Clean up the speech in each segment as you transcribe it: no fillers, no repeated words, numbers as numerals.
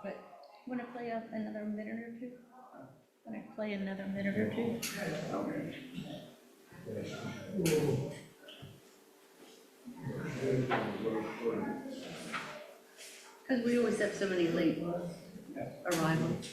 But want to play another minute or two? Want to play another minute or two? Because we always have so many late arrivals.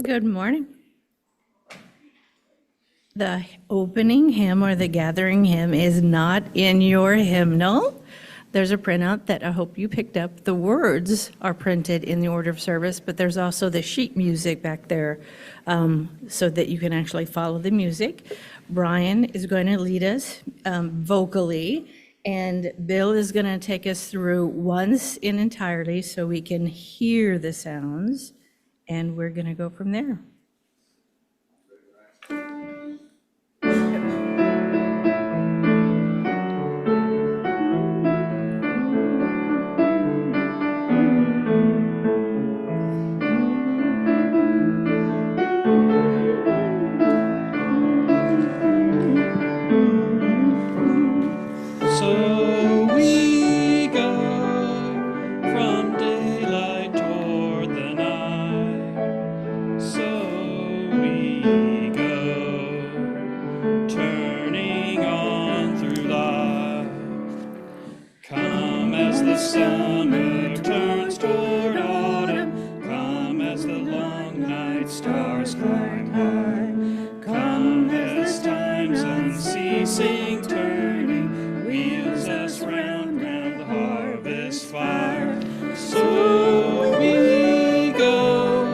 Good morning. The opening hymn or the gathering hymn is not in your hymnal. There's a printout that I hope you picked up. The words are printed in the order of service, but there's also the sheet music back there so that you can actually follow the music. Brian is going to lead us vocally, and Bill is going to take us through once in entirety so we can hear the sounds, and we're going to go from there. Summer turns toward autumn. Come as the long night stars climb high. Come as time's unceasing turning wheels us round the harvest fire. So we go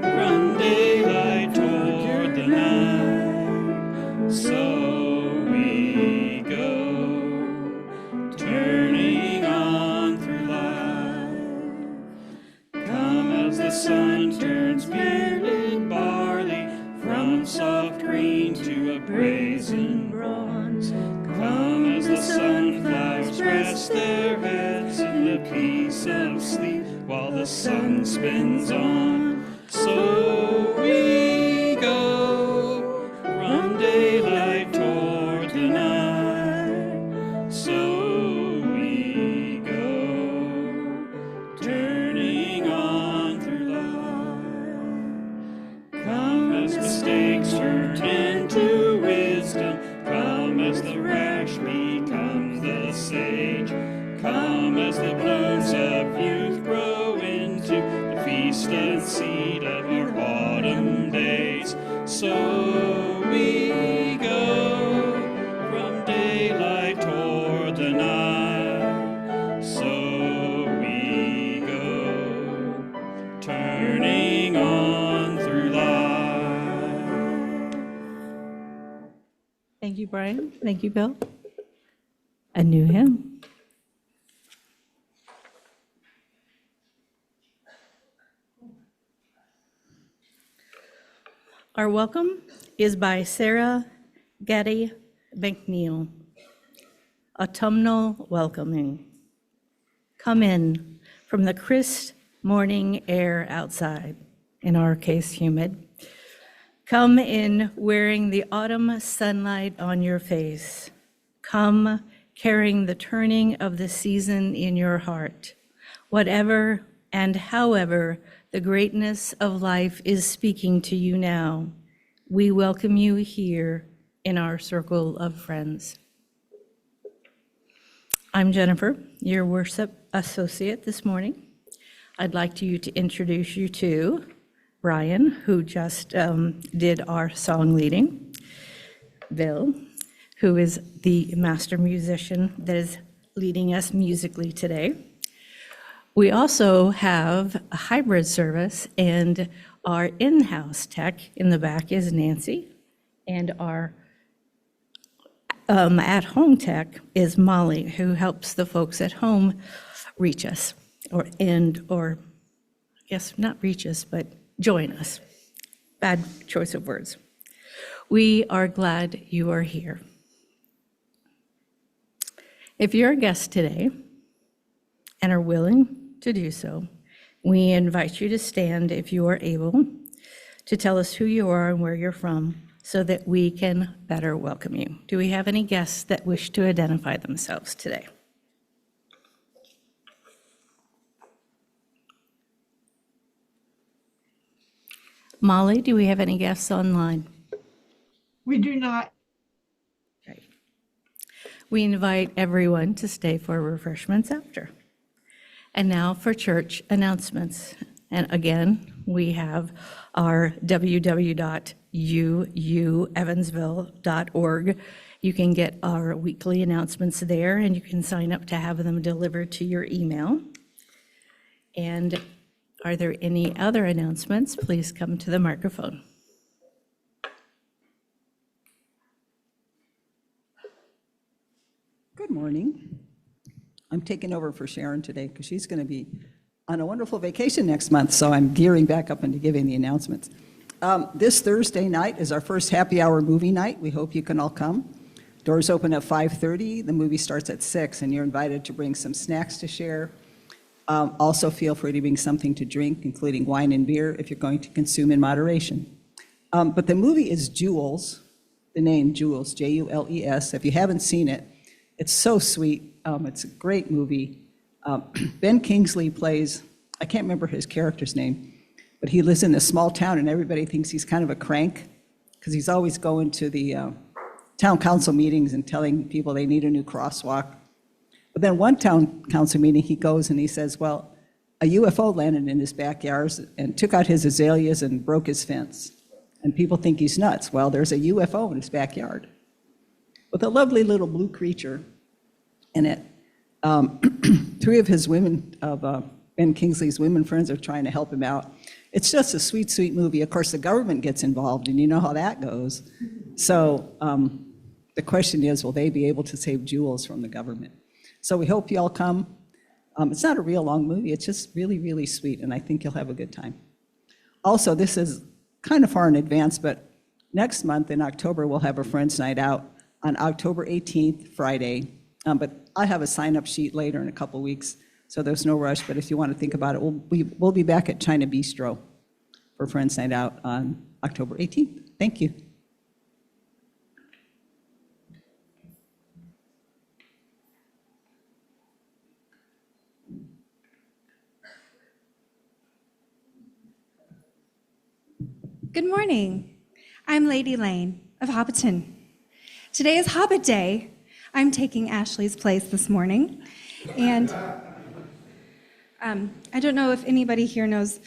from daylight toward the night. So we go turning on through life. Come as the sun turns bearded barley from soft green to a brazen bronze. Come as the sunflowers rest their heads in the peace of sleep while the sun spins on. So we go from daylight toward the night. So we go turning on through life. Come as mistakes turn into wisdom. Come as the rash becomes the sage. Come as the blooms of youth grow into the feast and seed of our autumn days. So we go from daylight toward the night. So we go turning on through life. Thank you, Brian. Thank you, Bill. A new hymn. Our welcome is by Sarah Getty McNeil. Autumnal welcoming. Come in from the crisp morning air outside, in our case humid. Come in wearing the autumn sunlight on your face. Come carrying the turning of the season in your heart. Whatever and however the greatness of life is speaking to you now, we welcome you here in our circle of friends. I'm Jennifer, your worship associate this morning. I'd like to introduce you to Brian, who just did our song leading, Bill, who is the master musician that is leading us musically today. We also have a hybrid service, and our in-house tech in the back is Nancy, and our at-home tech is Molly, who helps the folks at home reach us, or I guess not reach us, but join us. Bad choice of words. We are glad you are here. If you're a guest today and are willing to do so, we invite you to stand if you are able to tell us who you are and where you're from so that we can better welcome you. Do we have any guests that wish to identify themselves today? Molly, do we have any guests online? We do not. Right. We invite everyone to stay for refreshments after. And now for church announcements. And again, We have our www.uuevansville.org. You can get our weekly announcements there, and you can sign up to have them delivered to your email. And are there any other announcements? Please come to the microphone. Good morning. I'm taking over for Sharon today because she's going to be on a wonderful vacation next month, so I'm gearing back up into giving the announcements. This Thursday night is our first happy hour movie night. We hope you can all come. Doors open at 5:30. The movie starts at 6, and you're invited to bring some snacks to share. Also, feel free to bring something to drink, including wine and beer, if you're going to consume in moderation. But the movie is Jules, the name Jules, Jules. If you haven't seen it, it's so sweet. It's a great movie. Ben Kingsley plays, I can't remember his character's name, but he lives in a small town and everybody thinks he's kind of a crank because he's always going to the town council meetings and telling people they need a new crosswalk. But then one town council meeting he goes and he says, well, a UFO landed in his backyard and took out his azaleas and broke his fence. And people think he's nuts. Well, there's a UFO in his backyard with a lovely little blue creature in it. 3 of his women, Ben Kingsley's women friends, are trying to help him out. It's just a sweet, sweet movie. Of course, the government gets involved, and you know how that goes. So the question is, will they be able to save Jules from the government? So we hope you all come. It's not a real long movie. It's just really, really sweet, and I think you'll have a good time. Also, this is kind of far in advance, but next month in October, we'll have a Friends Night Out on October 18th, Friday. But I have a sign-up sheet later in a couple weeks, so there's no rush. But if you want to think about it, we'll be back at China Bistro for Friends Night Out on October 18th. Thank you. Good morning. I'm Lady Lane of Hobbiton. Today is Hobbit Day. I'm taking Ashley's place this morning. And I don't know if anybody here knows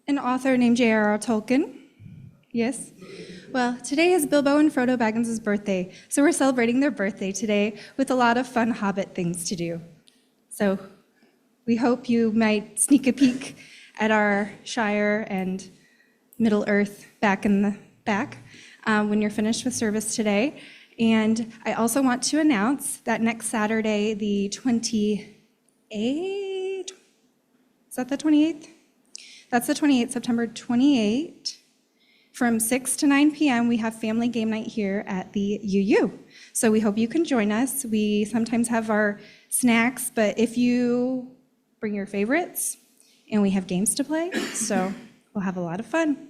an author named J.R.R. Tolkien. Yes? Well, today is Bilbo and Frodo Baggins' birthday, so we're celebrating their birthday today with a lot of fun Hobbit things to do. So we hope you might sneak a peek at our Shire and Middle Earth back in the back when you're finished with service today. And I also want to announce that next Saturday, the 28th, is that the 28th? That's the 28th, September 28th. From 6 to 9 p.m., we have family game night here at the UU. So we hope you can join us. We sometimes have our snacks, but if you bring your favorites, and we have games to play, so we'll have a lot of fun.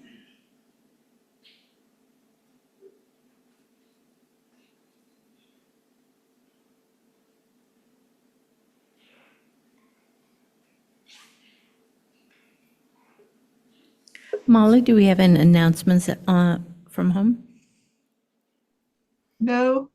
Molly, do we have an announcements from home? No.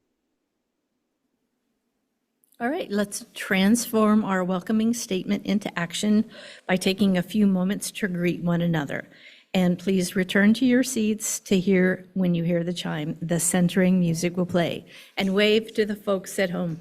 All right, let's transform our welcoming statement into action by taking a few moments to greet one another. And please return to your seats to hear, when you hear the chime, the centering music will play. And wave to the folks at home.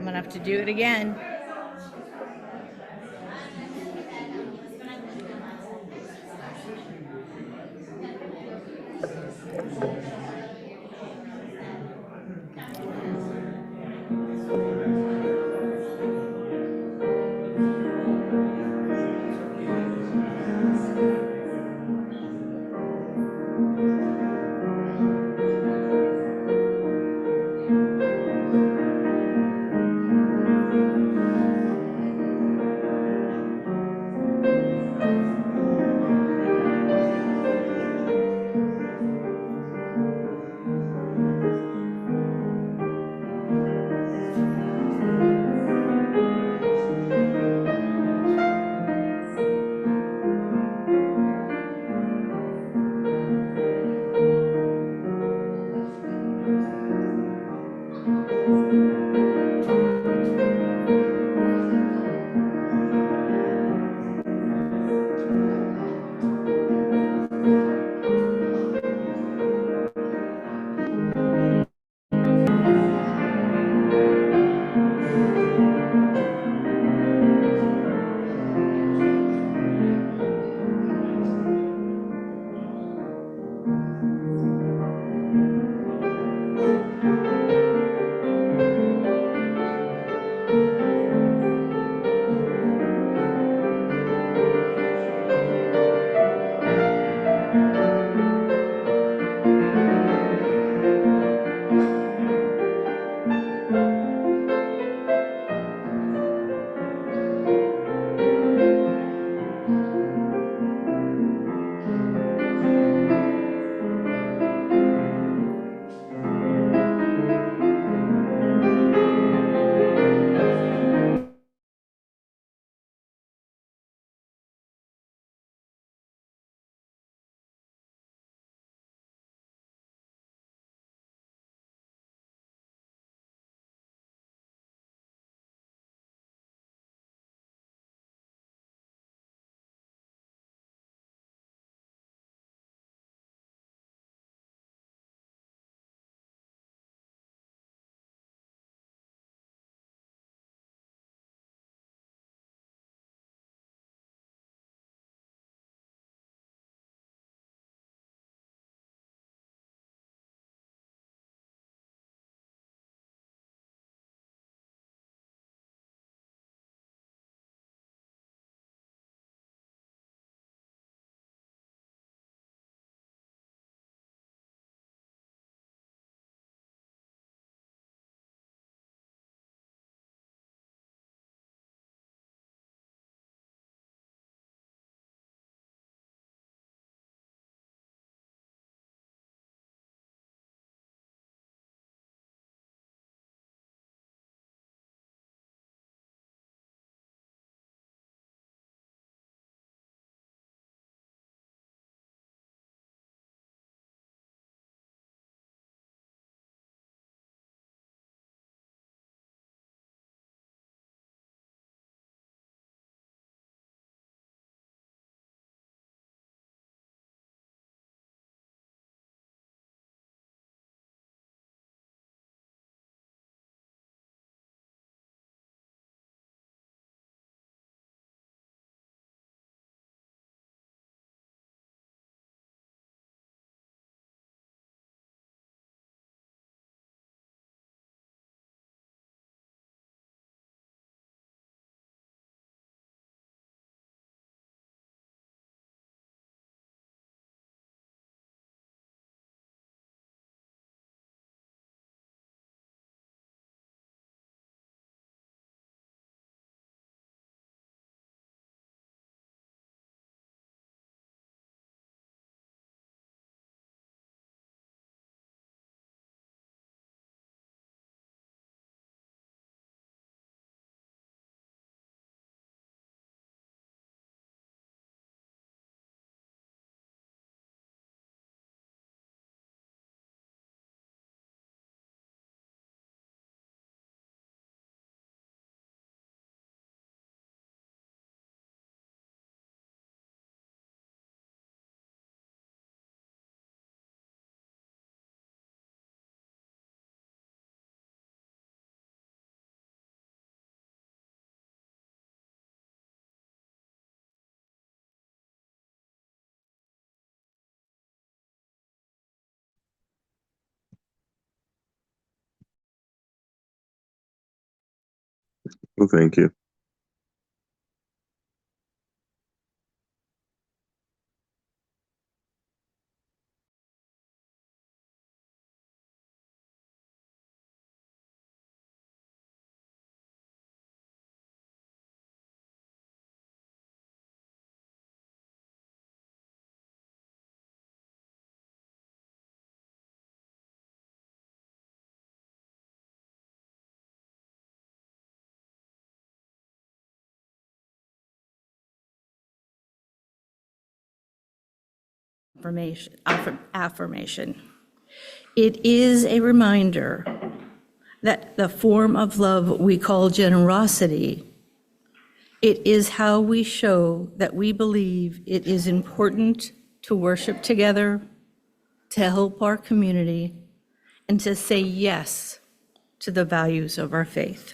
I'm gonna have to do it again. Well, thank you. Affirmation. It is a reminder that the form of love we call generosity, it is how we show that we believe it is important to worship together, to help our community, and to say yes to the values of our faith.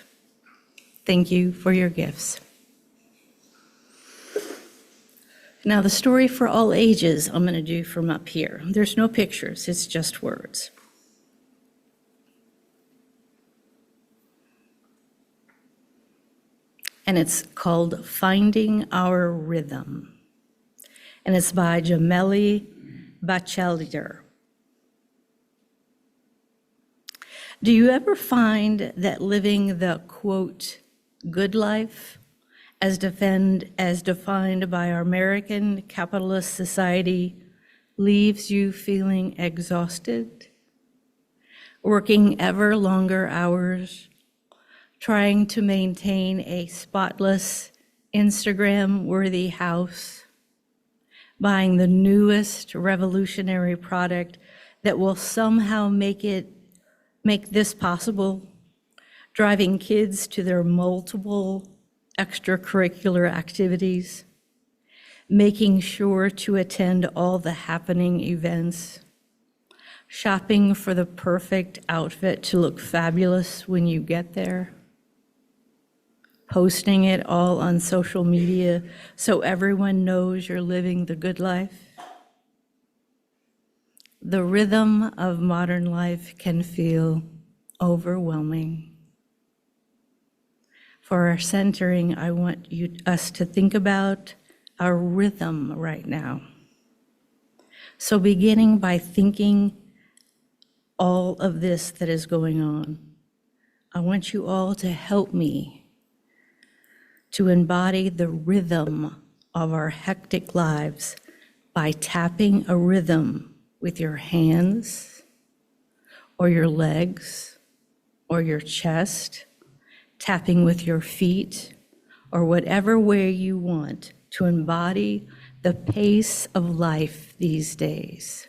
Thank you for your gifts. Now, the story for all ages I'm going to do from up here. There's no pictures, it's just words. And it's called Finding Our Rhythm. And it's by Jameli Bachelder. Do you ever find that living the, quote, good life, as defined by our American capitalist society, leaves you feeling exhausted, working ever longer hours, trying to maintain a spotless, Instagram-worthy house, buying the newest revolutionary product that will somehow make this possible, driving kids to their multiple extracurricular activities, making sure to attend all the happening events, shopping for the perfect outfit to look fabulous when you get there, posting it all on social media so everyone knows you're living the good life. The rhythm of modern life can feel overwhelming. For our centering, I want us to think about our rhythm right now. So beginning by thinking all of this that is going on, I want you all to help me to embody the rhythm of our hectic lives by tapping a rhythm with your hands or your legs or your chest, tapping with your feet, or whatever way you want to embody the pace of life these days.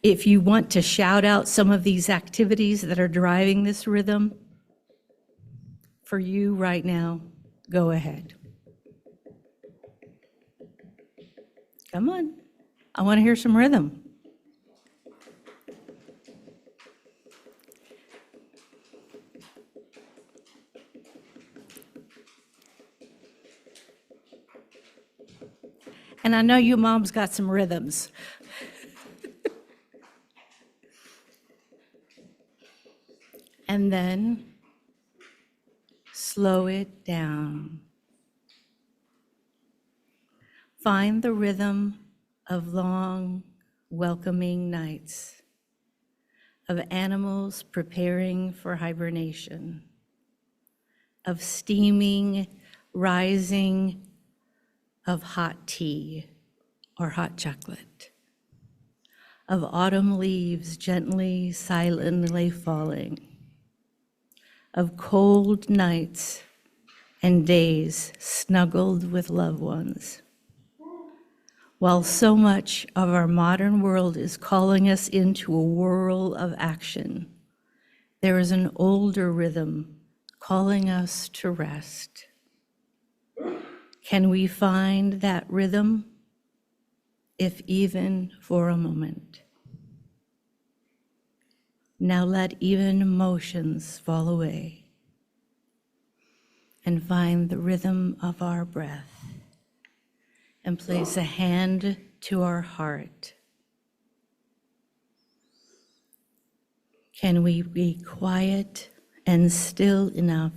If you want to shout out some of these activities that are driving this rhythm for you right now, go ahead. Come on, I want to hear some rhythm. And I know you moms got some rhythms. And then slow it down. Find the rhythm of long, welcoming nights, of animals preparing for hibernation, of steaming, rising, of hot tea or hot chocolate, of autumn leaves gently, silently falling, of cold nights and days snuggled with loved ones. While so much of our modern world is calling us into a whirl of action, there is an older rhythm calling us to rest. Can we find that rhythm, if even for a moment? Now let even emotions fall away and find the rhythm of our breath and place a hand to our heart Can we be quiet and still enough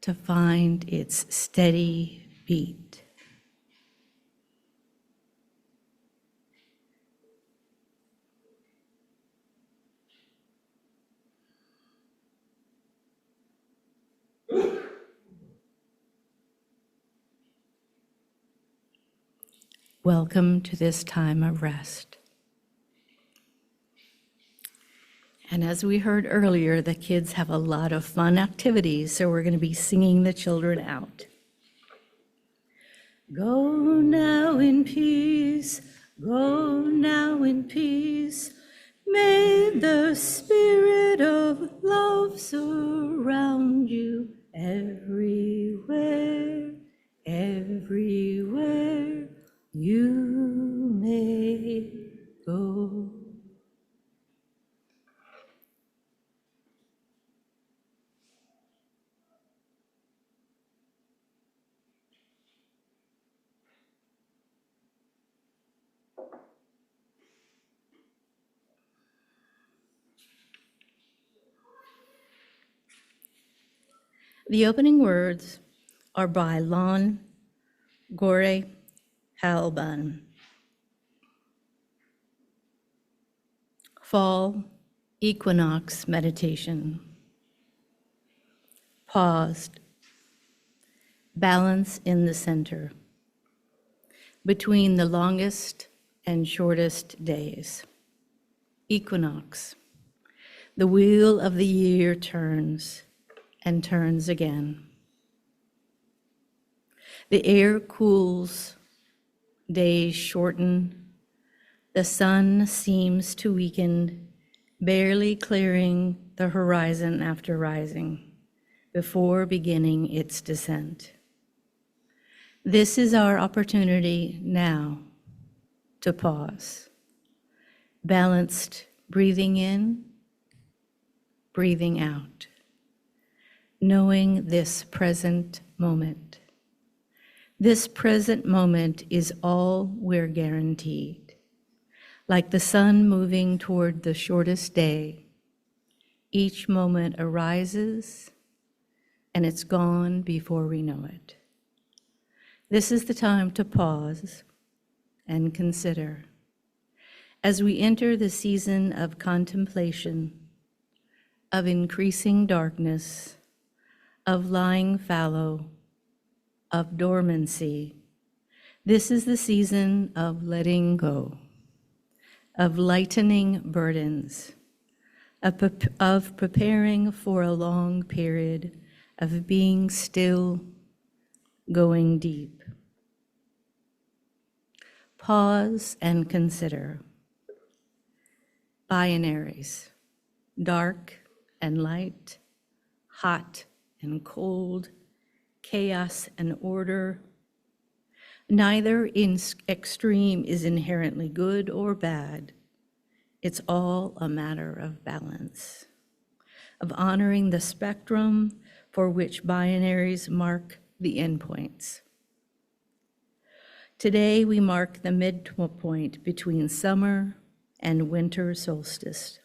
to find its steady beat? Welcome to this time of rest. And as we heard earlier, the kids have a lot of fun activities, so we're going to be singing the children out. Go now in peace, go now in peace. May the spirit of love surround you everywhere, everywhere you may go. The opening words are by Lon Gore Halban. Fall equinox meditation. Paused. Balance in the center. Between the longest and shortest days. Equinox. The wheel of the year turns and turns again. The air cools, days shorten, the sun seems to weaken, barely clearing the horizon after rising, before beginning its descent. This is our opportunity now to pause. Balanced breathing in, breathing out. Knowing this present moment. This present moment is all we're guaranteed. Like the sun moving toward the shortest day, each moment arises and it's gone before we know it. This is the time to pause and consider. As we enter the season of contemplation, of increasing darkness, of lying fallow, of dormancy. This is the season of letting go, of lightening burdens, of preparing for a long period of being still, going deep. Pause and consider. Binaries, dark and light, hot and cold, chaos and order. Neither extreme is inherently good or bad. It's all a matter of balance, of honoring the spectrum for which binaries mark the endpoints. Today we mark the midpoint between summer and winter solstice,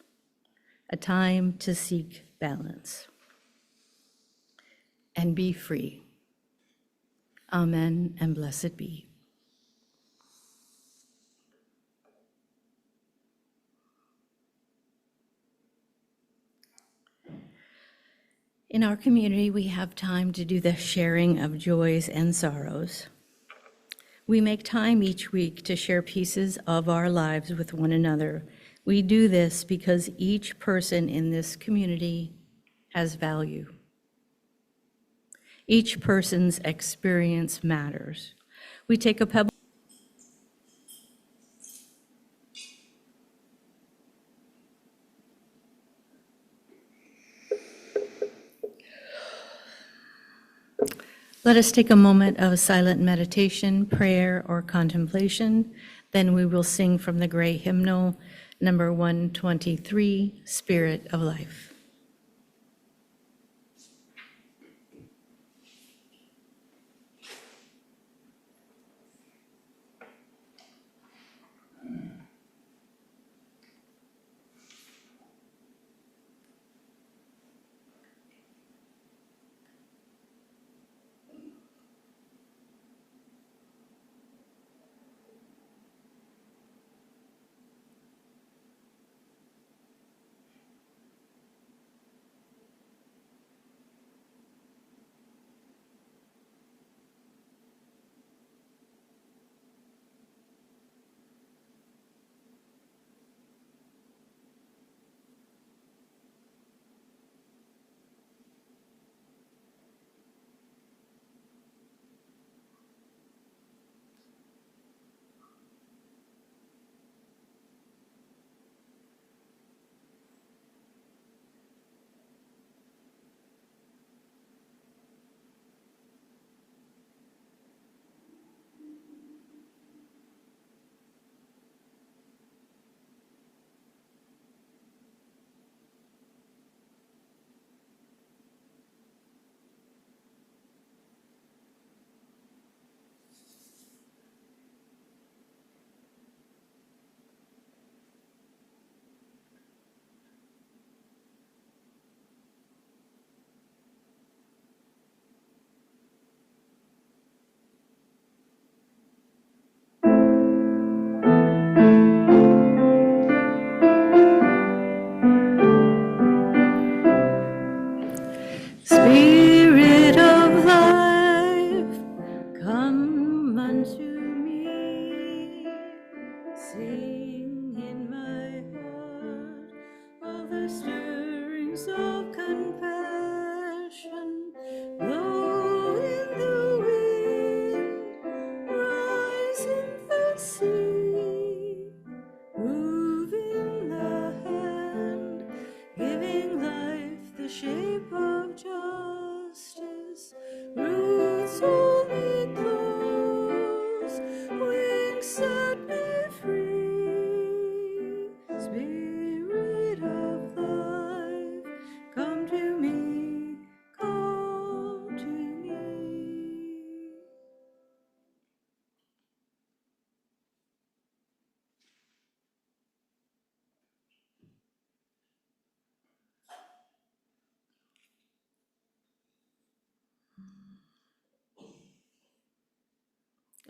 a time to seek balance and be free. Amen and blessed be. In our community, we have time to do the sharing of joys and sorrows. We make time each week to share pieces of our lives with one another. We do this because each person in this community has value. Each person's experience matters. We take a pebble. Let us take a moment of silent meditation, prayer, or contemplation. Then we will sing from the gray hymnal, number 123, Spirit of Life.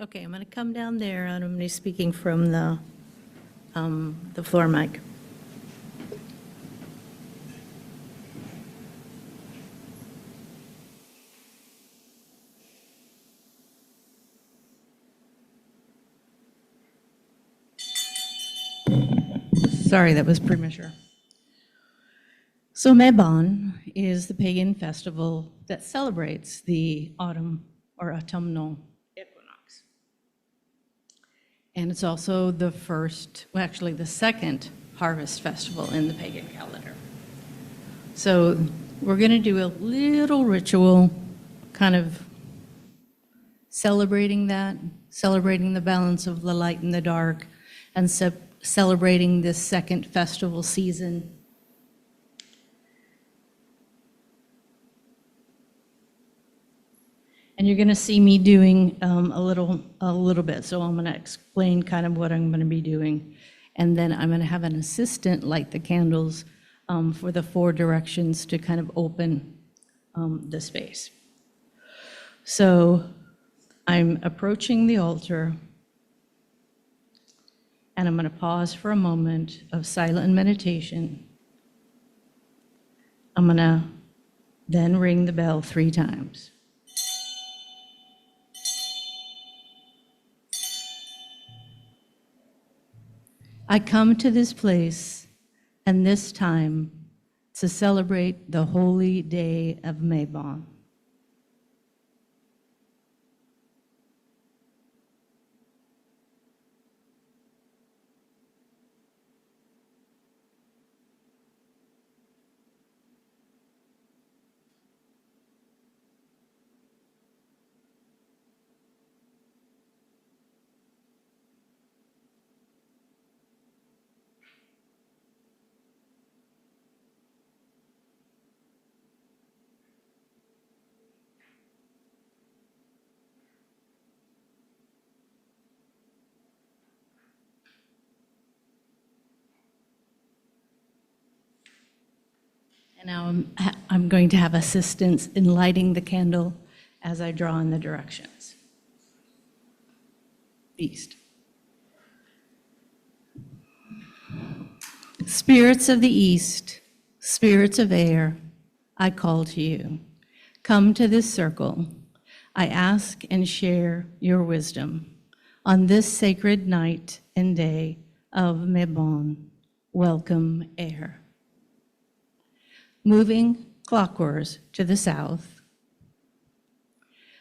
Okay, I'm going to come down there, and I'm going to be speaking from the floor mic. Sorry, that was premature. So Mabon is the pagan festival that celebrates the autumn or autumnal equinox. And it's also the first, well, actually the second harvest festival in the pagan calendar. So we're going to do a little ritual kind of celebrating that, celebrating the balance of the light and the dark, and celebrating this second festival season. And you're going to see me doing a little bit. So I'm going to explain kind of what I'm going to be doing. And then I'm going to have an assistant light the candles for the 4 directions to kind of open the space. So I'm approaching the altar, and I'm going to pause for a moment of silent meditation. I'm going to then ring the bell 3 times. I come to this place and this time to celebrate the holy day of Mabon. And now I'm going to have assistance in lighting the candle as I draw in the directions. East. Spirits of the east, spirits of air, I call to you. Come to this circle. I ask and share your wisdom. On this sacred night and day of Mabon, welcome air. Moving clockwise to the south,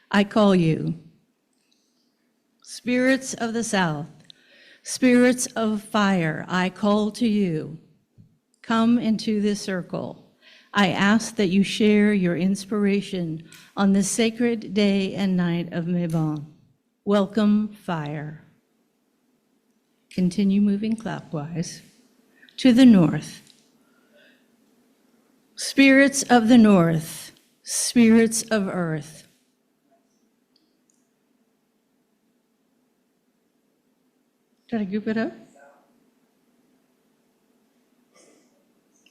I call you. Spirits of the south, spirits of fire, I call to you. Come into this circle. I ask that you share your inspiration on this sacred day and night of Mabon. Welcome, fire. Continue moving clockwise to the north. Spirits of the north, spirits of earth. Did I group it up?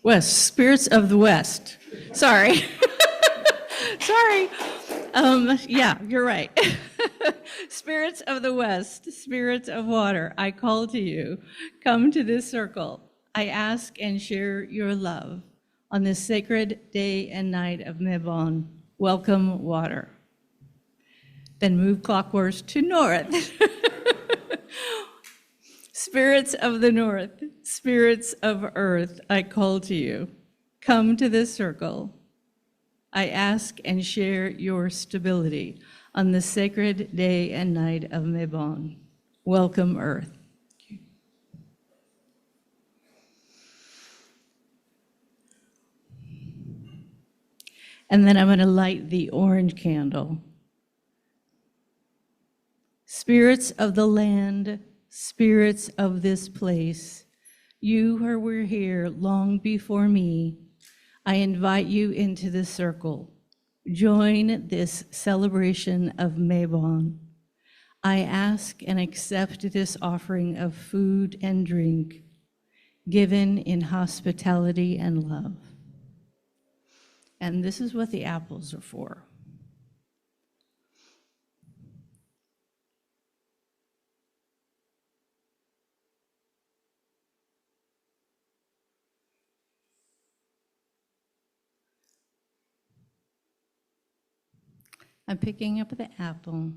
West, spirits of the west. Sorry. Sorry. Yeah, you're right. Spirits of the west, spirits of water, I call to you. Come to this circle. I ask and share your love. On this sacred day and night of Mabon, welcome water. Then move clockwise to north. Spirits of the north, spirits of earth, I call to you. Come to this circle. I ask and share your stability on this sacred day and night of Mabon. Welcome, earth. And then I'm going to light the orange candle. Spirits of the land, spirits of this place, you who were here long before me, I invite you into this circle. Join this celebration of Mabon. I ask and accept this offering of food and drink, given in hospitality and love. And this is what the apples are for. I'm picking up the apple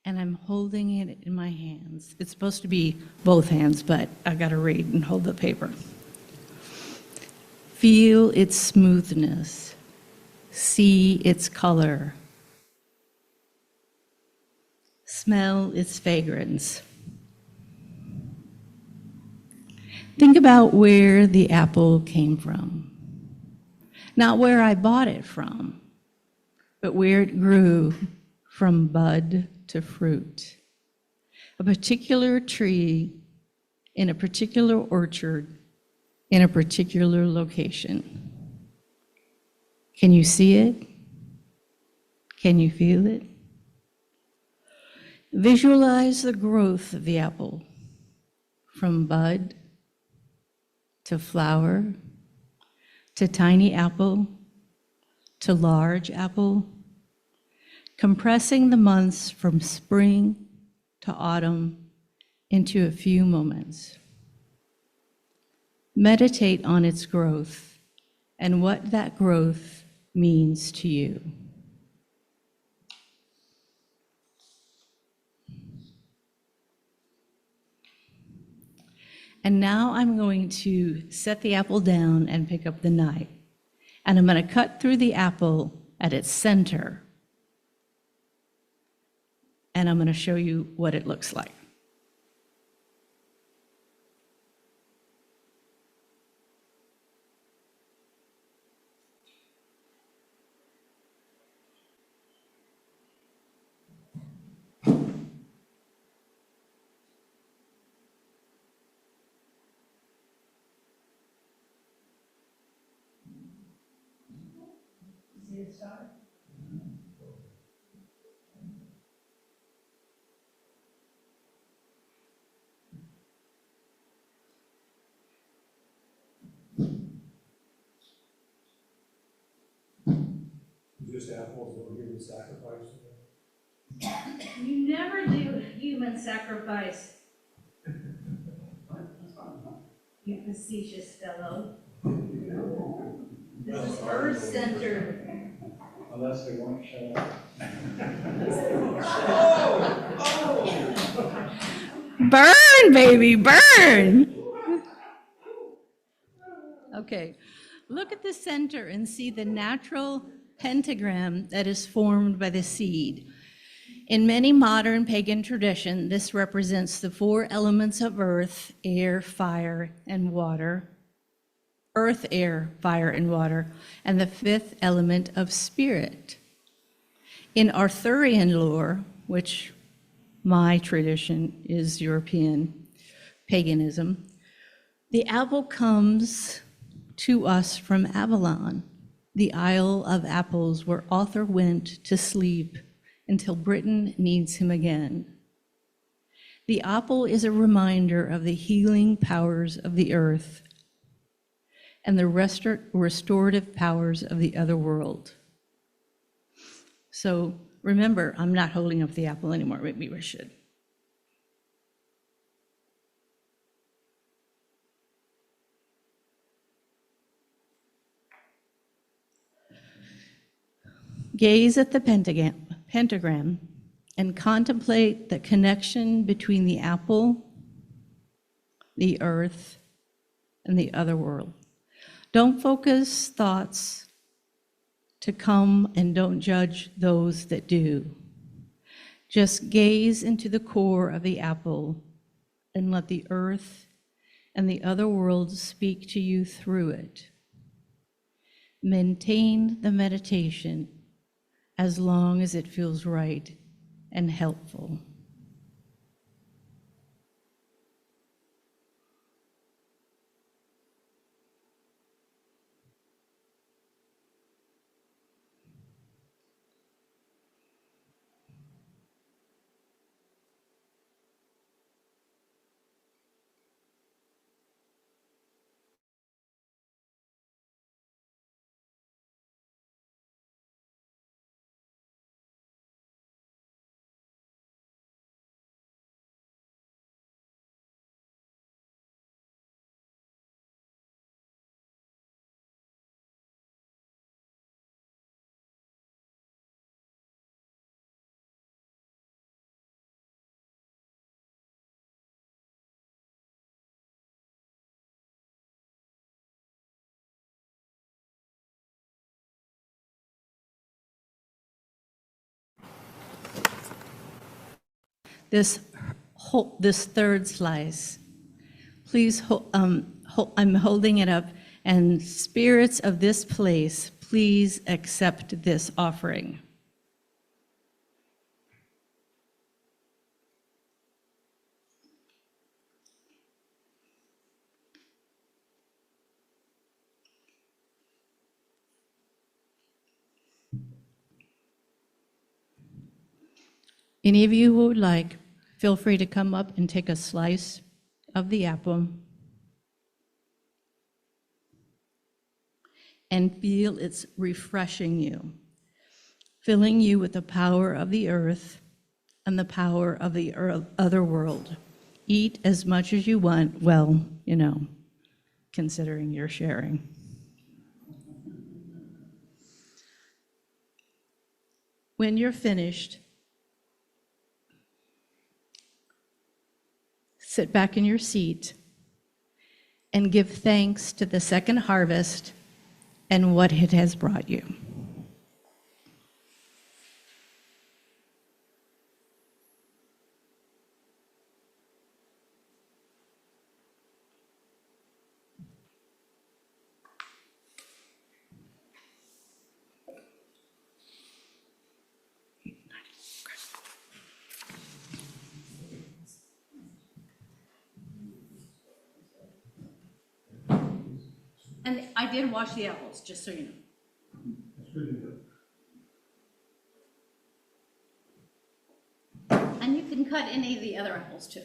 and I'm holding it in my hands. It's supposed to be both hands, but I gotta read and hold the paper. Feel its smoothness. See its color. Smell its fragrance. Think about where the apple came from. Not where I bought it from, but where it grew from bud to fruit. A particular tree in a particular orchard in a particular location. Can you see it? Can you feel it? Visualize the growth of the apple from bud to flower to tiny apple to large apple, compressing the months from spring to autumn into a few moments. Meditate on its growth and what that growth means to you. And now I'm going to set the apple down and pick up the knife. And I'm going to cut through the apple at its center. And I'm going to show you what it looks like. See the star? Just apples that were given sacrifice to them. You never do a human sacrifice, you facetious fellow. This is earth-centered. Unless they won't shut up. Burn, baby, burn! Okay, look at the center and see the natural pentagram that is formed by the seed. In many modern pagan tradition, this represents the four elements of earth, air, fire, and water. Earth, air, fire, and water, and the fifth element of spirit. In Arthurian lore, which my tradition is European paganism, the apple comes to us from Avalon, the Isle of Apples, where Arthur went to sleep until Britain needs him again. The apple is a reminder of the healing powers of the earth and the restorative powers of the other world. So remember, I'm not holding up the apple anymore. Maybe I should. Gaze at the pentagram and contemplate the connection between the apple, the earth, and the other world. Don't focus thoughts to come and don't judge those that do. Just gaze into the core of the apple and let the earth and the other world speak to you through it. Maintain the meditation as long as it feels right and helpful. this third slice. Please, I'm holding it up, and spirits of this place, please accept this offering. Any of you who would like, feel free to come up and take a slice of the apple and feel it's refreshing you, filling you with the power of the earth and the power of the other world. Eat as much as you want, well, considering you're sharing. When you're finished, sit back in your seat and give thanks to the second harvest and what it has brought you. And I did wash the apples, just so you know. That's good to know. And you can cut any of the other apples too.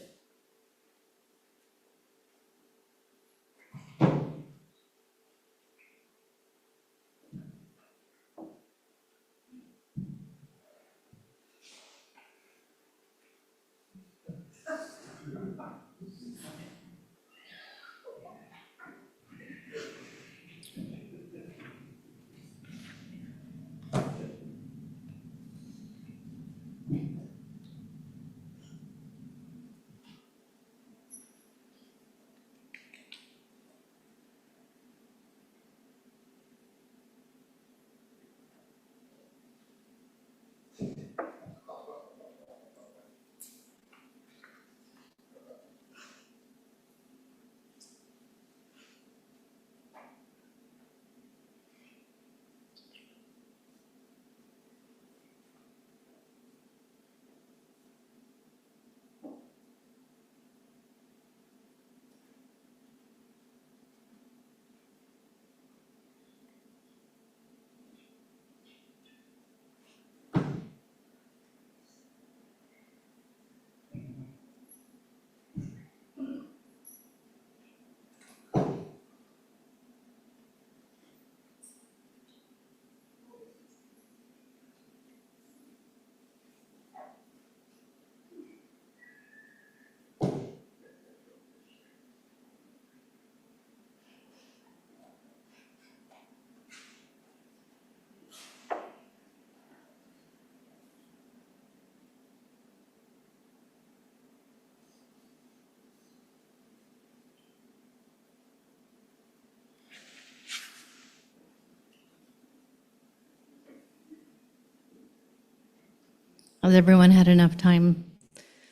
Has everyone had enough time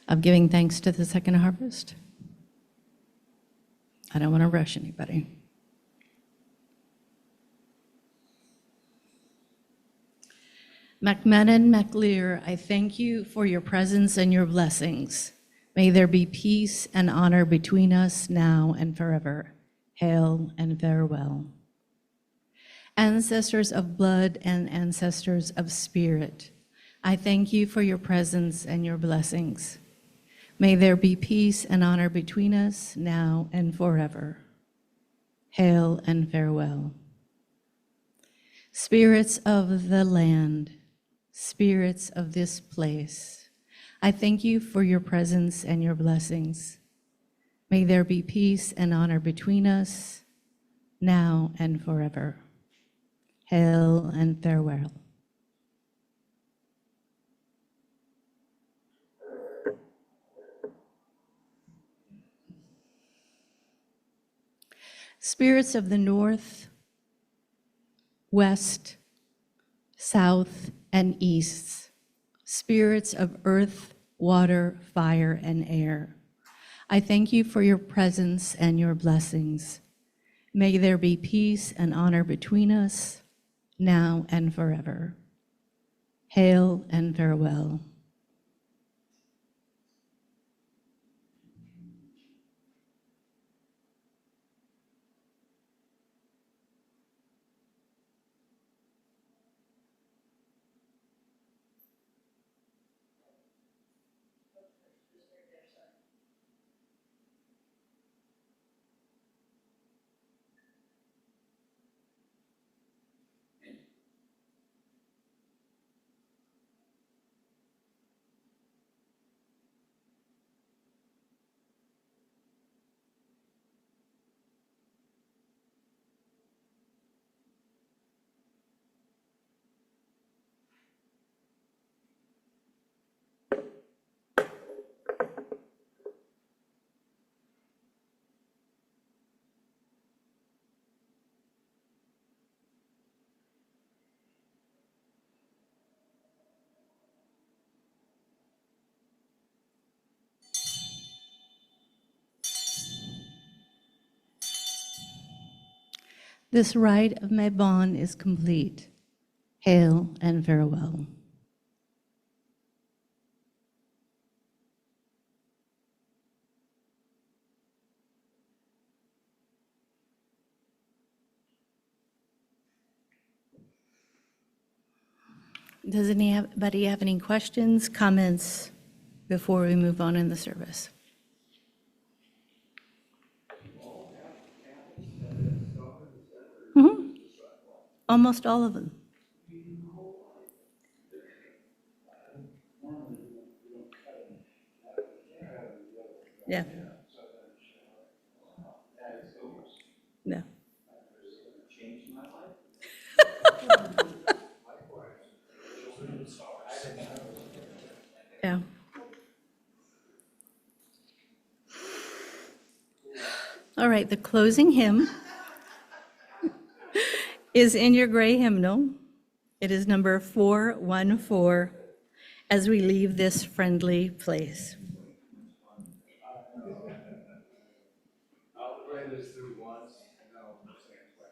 of giving thanks to the second harvest? I don't want to rush anybody. Macmenan, Maclear, I thank you for your presence and your blessings. May there be peace and honor between us now and forever. Hail and farewell. Ancestors of blood and ancestors of spirit, I thank you for your presence and your blessings. May there be peace and honor between us now and forever. Hail and farewell. Spirits of the land, spirits of this place, I thank you for your presence and your blessings. May there be peace and honor between us now and forever. Hail and farewell. Spirits of the north, west, south, and east, spirits of earth, water, fire, and air. I thank you for your presence and your blessings. May there be peace and honor between us, now and forever. Hail and farewell. This rite of Mabon is complete. Hail and farewell. Does anybody have any questions, comments before we move on in the service? Almost all of them. Yeah. Yeah. Yeah. All right, the closing hymn is in your gray hymnal. It is number 414, as we leave this friendly place. I'll play this through once, and then I'll sing it twice.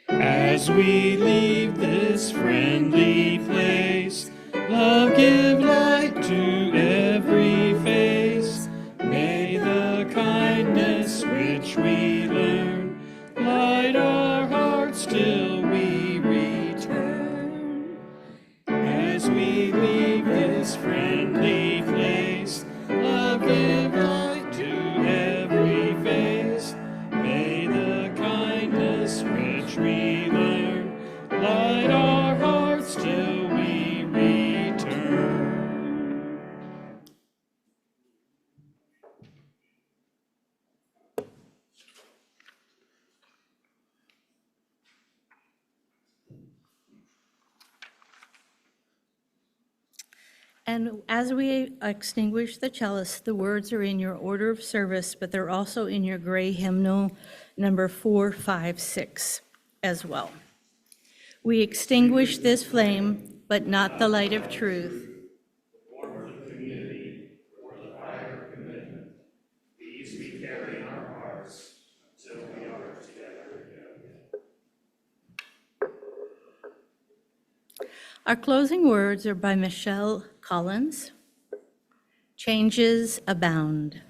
As we leave this friendly place, love give light to every face. May the kindness which we learn light our hearts till we return. As we leave this friendly place, love give light to every face. May the kindness which we learn light our hearts till we return. And as we extinguish the chalice, the words are in your order of service, but they're also in your gray hymnal, number 456 as well. We extinguish this flame, but not the light of truth. Our closing words are by Michelle Collins. Changes abound.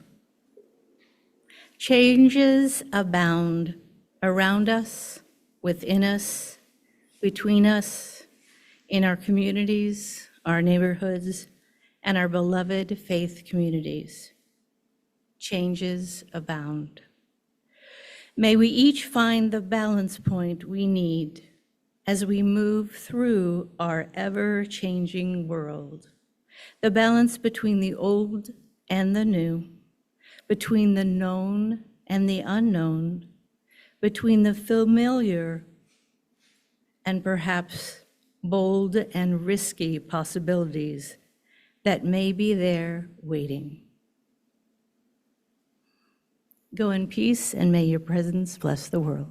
Changes abound around us, within us, between us, in our communities, our neighborhoods, and our beloved faith communities. Changes abound. May we each find the balance point we need as we move through our ever-changing world. The balance between the old and the new, between the known and the unknown, between the familiar and perhaps bold and risky possibilities that may be there waiting. Go in peace, and may your presence bless the world.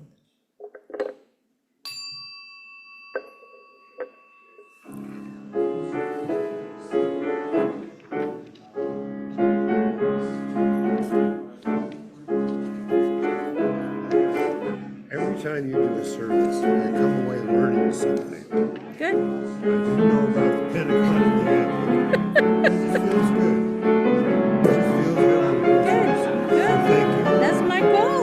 Every time you do a service, you come away learning something. Good. I didn't know about the Pentagon and the Apple. It just feels good. It just feels good. Good. Good. Thank you. That's my goal.